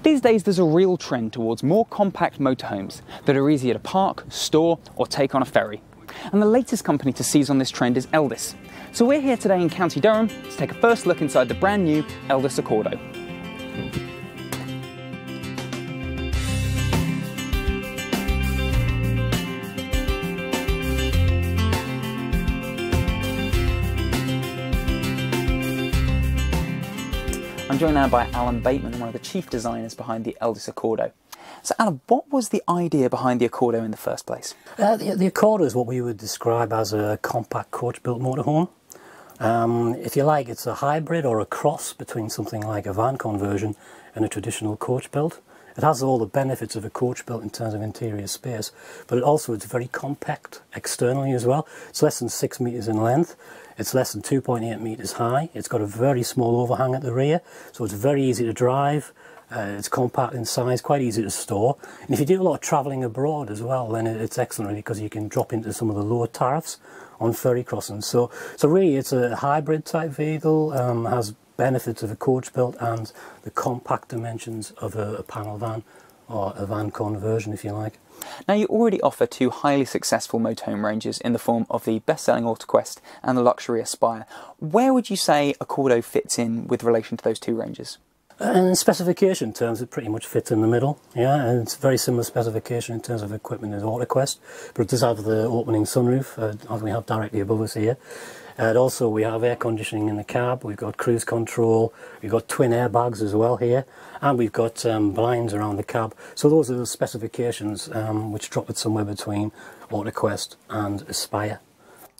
These days there's a real trend towards more compact motorhomes that are easier to park, store or take on a ferry. And the latest company to seize on this trend is Eldis. So we're here today in County Durham to take a first look inside the brand new Eldis Accordo. I'm joined now by Alan Bateman, one of the chief designers behind the Eldis Accordo. So Alan, what was the idea behind the Accordo in the first place? The Accordo is what we would describe as a compact coach-built motorhome. If you like, it's a hybrid or a cross between something like a van conversion and a traditional coach build. It has all the benefits of a coach built in terms of interior space, but it's very compact externally as well. It's less than 6 metres in length. It's less than 2.8 metres high. It's got a very small overhang at the rear, so it's very easy to drive. It's compact in size, quite easy to store. And if you do a lot of travelling abroad as well, then it's excellent really, because you can drop into some of the lower tariffs on ferry crossings. So really it's a hybrid type vehicle, has benefits of a coach built and the compact dimensions of a panel van or a van conversion, if you like. Now, you already offer two highly successful motorhome ranges in the form of the best-selling AutoQuest and the luxury Aspire. Where would you say Accordo fits in with relation to those two ranges? In specification terms, it pretty much fits in the middle, yeah, and it's very similar specification in terms of equipment as AutoQuest, but it does have the opening sunroof, as we have directly above us here. And also we have air conditioning in the cab, we've got cruise control, we've got twin airbags as well here, and we've got blinds around the cab. So those are the specifications which drop it somewhere between AutoQuest and Aspire.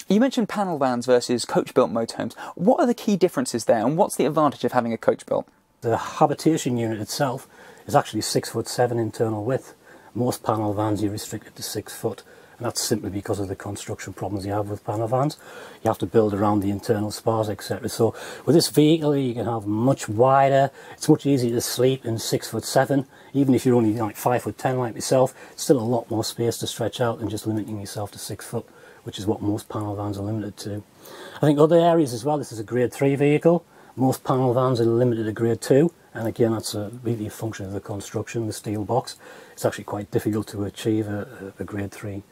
You mentioned panel vans versus coach-built motorhomes. What are the key differences there, and what's the advantage of having a coach-built? The habitation unit itself is actually 6'7" internal width. Most panel vans you're restricted to 6 foot, and that's simply because of the construction problems you have with panel vans. You have to build around the internal spars, etc. So with this vehicle you can have much wider, it's much easier to sleep in 6'7", even if you're only like 5'10" like myself. It's still a lot more space to stretch out than just limiting yourself to 6 foot, which is what most panel vans are limited to. I think other areas as well, this is a grade 3 vehicle. Most panel vans are limited to grade 2, and again that's really a function of the construction, the steel box. It's actually quite difficult to achieve a grade 3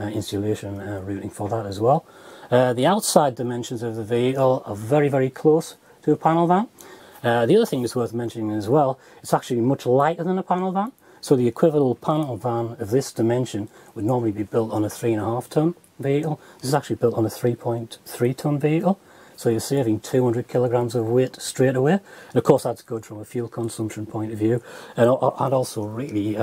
insulation routing for that as well. The outside dimensions of the vehicle are very, very close to a panel van. The other thing that's worth mentioning as well, it's actually much lighter than a panel van. So the equivalent panel van of this dimension would normally be built on a 3.5 ton vehicle. This is actually built on a 3.3 ton vehicle. So you're saving 200 kilograms of weight straight away. And of course that's good from a fuel consumption point of view, and also really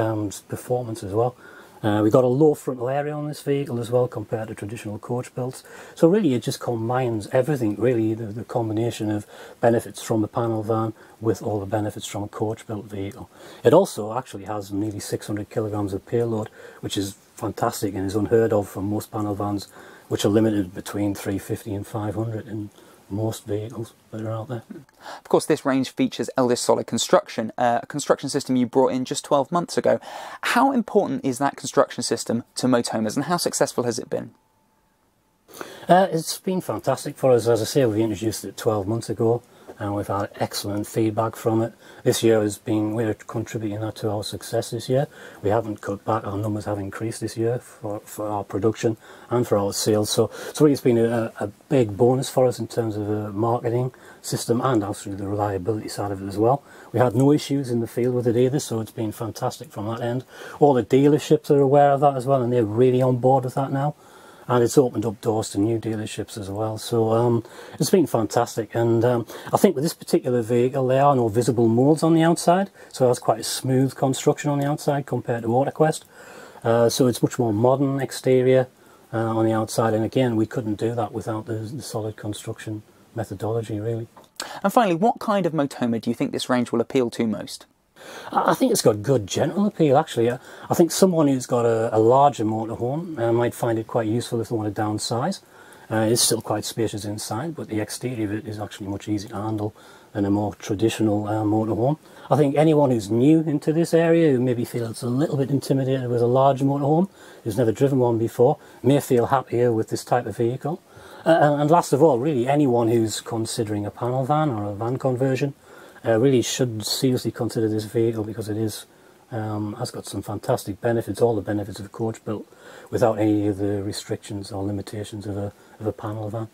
performance as well. We've got a low frontal area on this vehicle as well compared to traditional coach builds. So really it just combines everything, really, the combination of benefits from the panel van with all the benefits from a coach built vehicle. It also actually has nearly 600 kilograms of payload, which is fantastic and is unheard of for most panel vans, which are limited between 350 and 500 in most vehicles that are out there. Of course, this range features Eldis Solid Construction, a construction system you brought in just 12 months ago. How important is that construction system to motorhomes, and how successful has it been? It's been fantastic for us. As I say, we introduced it 12 months ago, and we've had excellent feedback from it. This year we're contributing that to our success this year. We haven't cut back, our numbers have increased this year for our production and for our sales. So really it's been a big bonus for us in terms of the marketing system and actually the reliability side of it as well. We had no issues in the field with it either, so it's been fantastic from that end. All the dealerships are aware of that as well, and they're really on board with that now. And it's opened up doors to new dealerships as well. So it's been fantastic, and I think with this particular vehicle there are no visible moulds on the outside, so that's quite a smooth construction on the outside compared to AutoQuest. So it's much more modern exterior on the outside, and again we couldn't do that without the solid construction methodology really. And finally, what kind of motorhomer do you think this range will appeal to most? I think it's got good general appeal actually. I think someone who's got a larger motorhome might find it quite useful if they want to downsize. It's still quite spacious inside, but the exterior of it is actually much easier to handle than a more traditional motorhome. I think anyone who's new into this area, who maybe feels a little bit intimidated with a large motorhome, who's never driven one before, may feel happier with this type of vehicle. And last of all, really, anyone who's considering a panel van or a van conversion, really should seriously consider this vehicle, because it is has got some fantastic benefits, all the benefits of a coach built, without any of the restrictions or limitations of a panel van.